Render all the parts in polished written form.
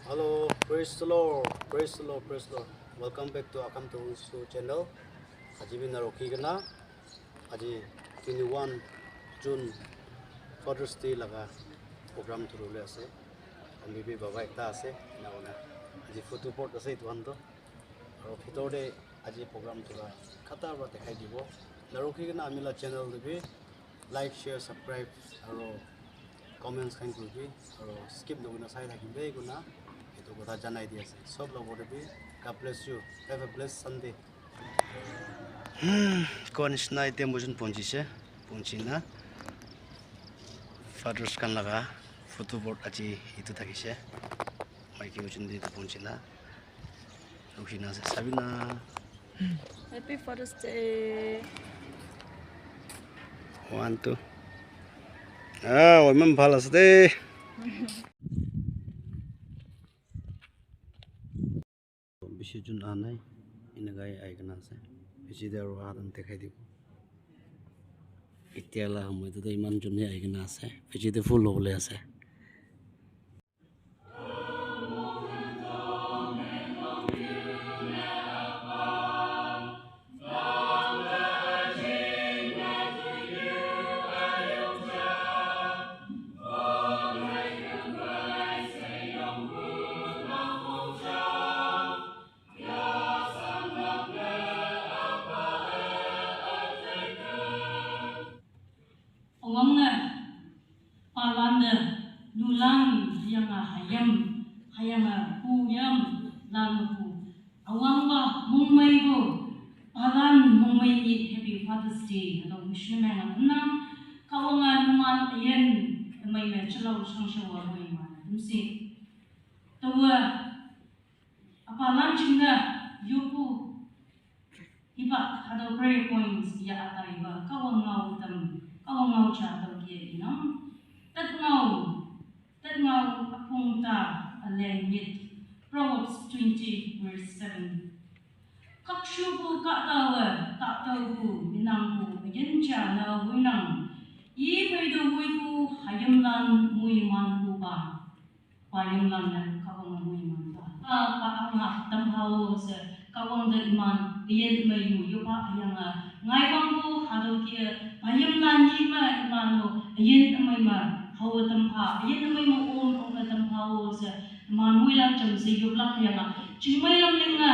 Hello, praise the Lord, praise the Lord, praise the Lord. Welcome back to Akam Tawunsu channel. Aji bin naroki kana. Aji 21 June Father's Day laga program thuru le ase. Ami bi baba ekta ase na ona. Aji photo port ase tuan to. Aro bhitor de aji program thura khata ba dekhai dibo. Naroki kana amila channel de bi like, share, subscribe aro comments khan kurbi aro skip noguna sai thakimbe guna. Itu kota janai dia sih. Sob lo boleh bi. God bless you. Have a blessed Sunday. Kon isna itu mungkin punci sih. Punci na. Fathers kan laga. Photo board aja itu tak sih. Maiki mungkin itu punci na. Ruhina sih. Sabina. Happy Father's Day. One two. Ah, women balas deh. Bisi jun anai. Ini gaya aikana sih. Bisi daru adam dekai di. Itiala hum itu tuh iman junnya aikana sih. Bisi itu full oleh sih. Awangna palanda nulang hayanga puyam lamu awangba mungmaigo palan mungmai ni happy Father's Day atau Mishna na kawanga numan yen mai na chalo sangshawa mai ma dumsi tawa apalan chinga yupu iba ada prayer points ya ata iba kawanga utam kawanga ucha tau kia inam tat ngau apung ta alen mit Proverbs 20 verse 7 kakshubu ka tau bu minang bu yen cha na winang I paido wiku hayamlan muiman bu ba payamlan na kawanga muiman ba paanga tamhao sa kawang da iman yen mayu yupa ayanga ngai bangbu hado kia payamlan yima imano yen amai ma hawa tamha yen amai ma om tamhao sa man muilan cham se yuplak ayanga chimai lam linga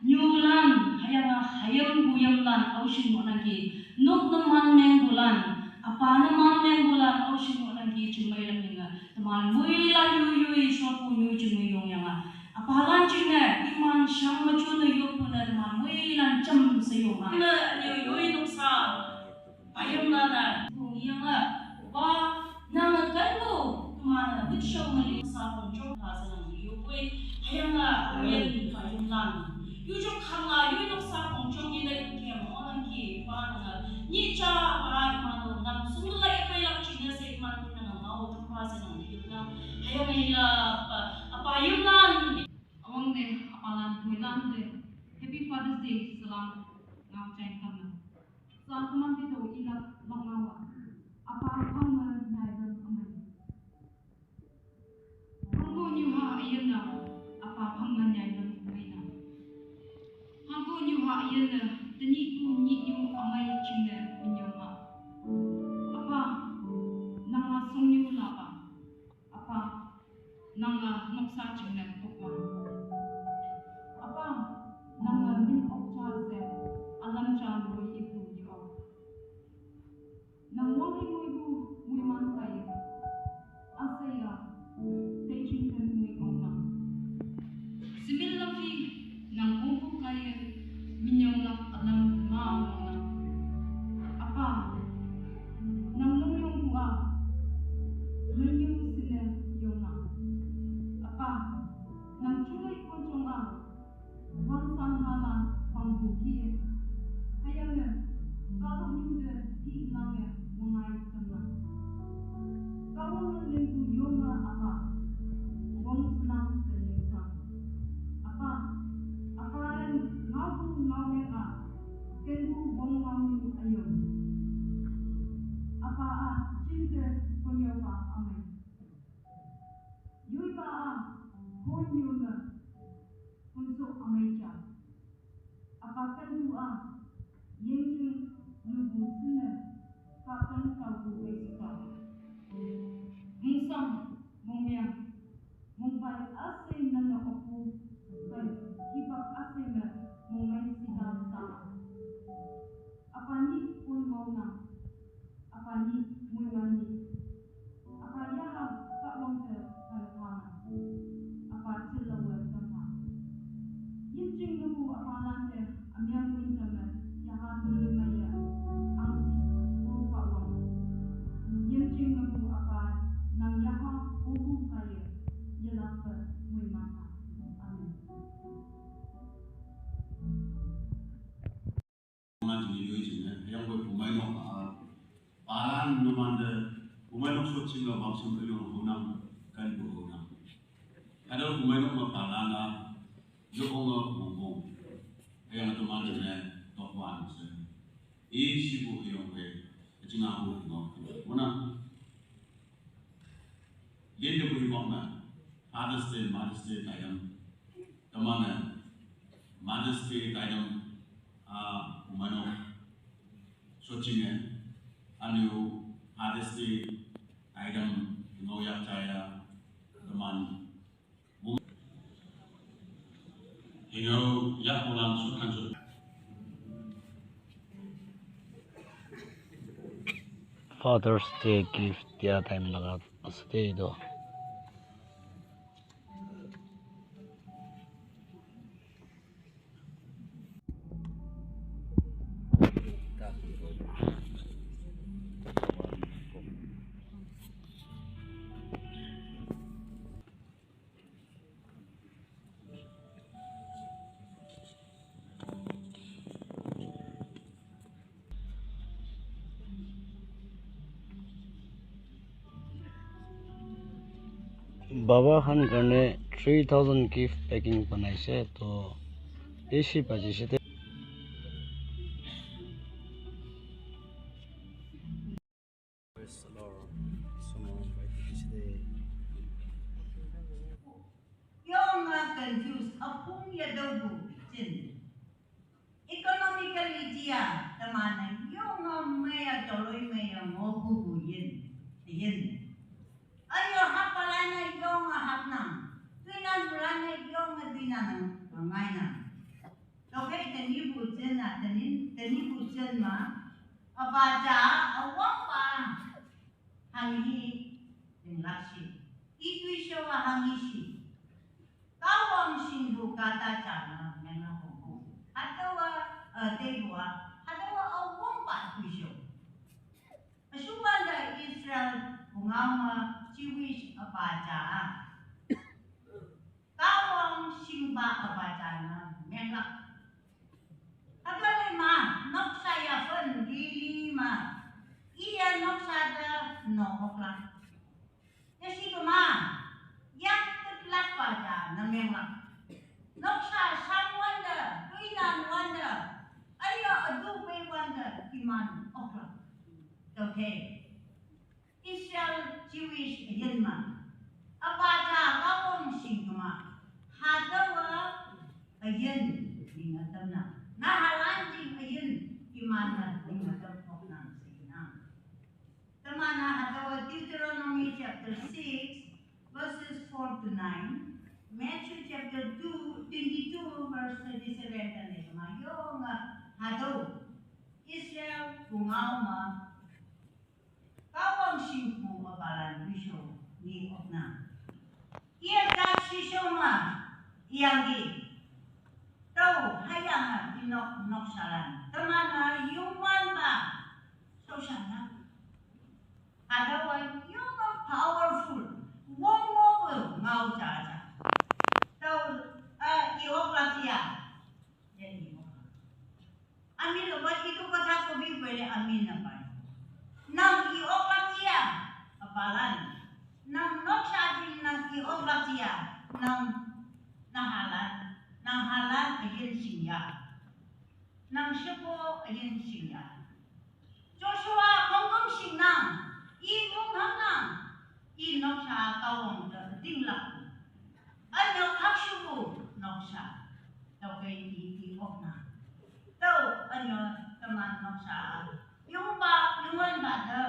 nyulan hayanga hayam buyamlan aushin mo nagi nuk naman meng bulan apa naman meng bulan aushin mo nagi chimai lam linga taman muilan yuyui sopu nyu chimai yong yanga apalan chinga iman syang macu na yupu na taman muilan cham sa yonga na yuyui nuksa payam na kung yanga ba nang kanto tumana bitsyo mali sa kong chok sa nang yuyui hayanga yen payam lan yujuk hanga yui nuksa kong chok yida ikia mo nang ki pa nga ni cha ba imano nang sumula ipay lang china sa iman na ngao tampa sa nang yuyung hayanga ila payam lan Awang de apalan muilan de Happy Father's Day salam ngau chai kamna. Sa kamang de to ila longawa. Apa hama naidan amai. Hanggo nyuha ayana apa hama naidan maina. Hanggo nyuha ayana tani tu ni nyu amai chingna minyoma. Apa nanga songyu lapa. Apa nanga noksa chingna tokwan. Apa nanga min okcha se alam cha loi ibu yo nang wong ibu mui man kai asaya teaching kan mui ongna simil lafi nang ubu kai minyong na alam ma ongna apa nang nong yung bua menyu sila yongna apa nang chulai ko chonga Wan san halan pambuki hayang kalau nyuda di nangya mengai kena kalau lengu yoma apa wong senang senyum apa yang ngau ngawega kengu wong ngamu ayom apa cinta konyopa amai yui ba hon yunga unso amecha apakan dua yang lubu sena pakan kau besika musam mumya mumpai ase nana oku kan kibak ase na mumai sida sama apani pun mauna apani muimani apa yaha tak longte kalpana apa cilawa tanpa yimjing lubu apa lante amyang muintama yaha tulimaya angsi lupa wang yimjing lubu apa nang yaha ubu kaya yelapa muimata amin yang berpemain paran memanda pemain suci nggak maksud yang hunang kan berhunang. Ada pemain paran lah, yo ngomong yang teman dengan tokoan sen. Isi buku yang jangan buku ngomong. Mana? Dia tu buku mana? Father's Day, Mother's Day tayang. Teman Mother's Day tayang pemain sucinya. Anu hadis item ngoyak saya teman hingga yak ulang sukan sudah Father's Day gift dia time lagat pasti itu. बाबा खान करने 3000 gift packing बनाई से तो ऐसी बाजी से Yung confused apung ya daw bukin. Economically dia teman yung maya tuloy maya mo bubuyin. Yin. Ayo hapalana yung hapnam. Tuinan bulana yung dinanang ngayon. Okay, tani bukin na tani bukin ma. Abaja awang pa hangi yung laksi. Itu siya hangi Kawang singgu kata cana menga hukum. Hadawa dewa, hadawa awang pat kusyo. Asumanda Israel bungama Jewish abaja. Kawang singba abaja na menga. Hadawa ma noksa ya fen dili ma. Iya noksa da nokla. Kasi ma yang tetlak pada namanya noksa sang wanda tuinan wanda ayo adupe wanda iman okla okay Israel Jewish yenma abaja kawong singma hadawa ayen lingatamna nahalanjing ayen iman lingatam okna sina tamana hadawa Deuteronomy chapter 6 verses 4 to 9, Matthew chapter 22 verse 37 dan yung hado Israel bungauma kawang singpu mabalan bisyo ni Okna. Iya kasisyo ma iyagi tau hayang dinok noksalan temana yuman ba so sana hadawan yung powerful wong wong ngau caca tau iok latia jadi amin lebat itu kata kobi boleh amin apa nang iok latia apalan nang nok sajing nang iok latia nang nahalan ayen singya nang sepo ayen singya Joshua kongkong singnang imong hangnang inok sa kawang dingla. Ano sa yung ba the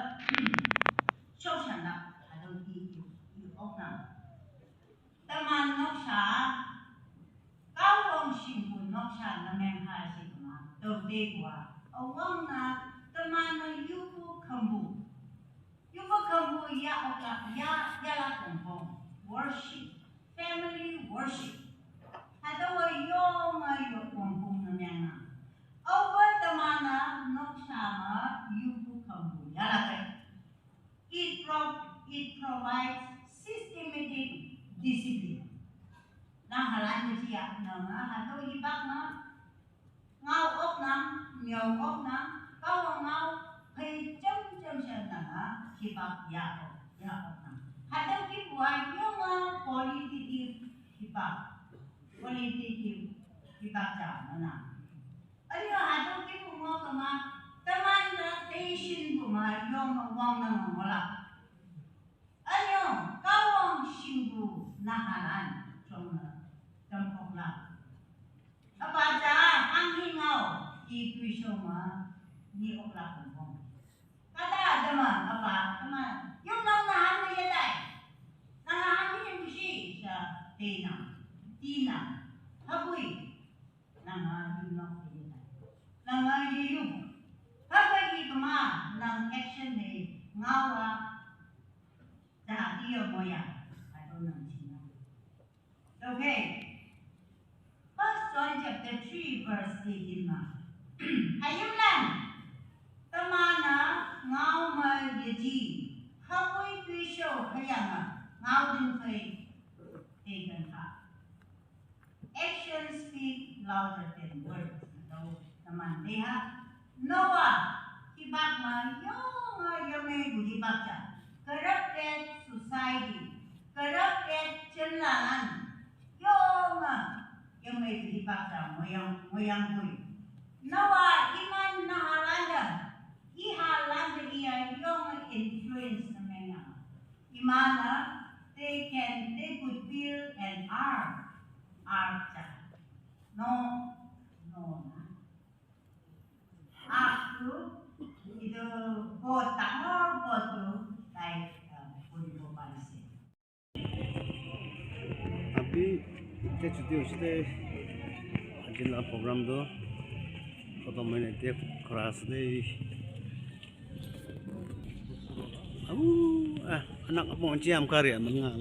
show siya na hadong i-off na taman nok sa kawang singkun nok sa na mengha si kuma dogde kwa awang na taman na yuko kambu ya la kumpong worship family worship hadawa yung kumpong na mengha over taman na nok sama yuko kambu ya la kay it provides systematic discipline. Na halan siya na nga hato ibak na ngau op na miao op na kau ngau pay chăm siya na nga hibak ya op na. Hato kibwa yung qualitative hibak ja na. Ano hato kibwa kama taman na station kuma yung wang na wala. Ano kawang singgu nahalan trong la. Apa ja ang hingao ituiso ma ni okla kong. Kata dama apa tama yung nahan na yaday. Nahan ni si sa tina hapoy nang yung yaday. Nang yung kapag ikuma ng action day ngawa dati yung moya ato ng sino. Okay. 1 John chapter 3 verse 18 ma. Ayunan tamana ngau ma yaji hapoy tuisyo kaya nga ngau din fay taken ha. Actions speak louder than words. So, taman deha Noah hibak ma yung may hibak siya. Corrupted society, corrupted cenlaan, yung may hibak siya, moyang buhay. Nawa, iman nahalanda, ihalanda iya yung influence na mga. Imana, they could build an ark siya. No. After, ito, boto, like, puribo palisi. अभी इतने छुट्टी होते जिला प्रोग्राम दो तो मैंने इतने क्लास दे anak apa ciam karya mengal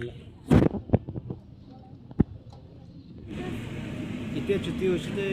इतने छुट्टी होते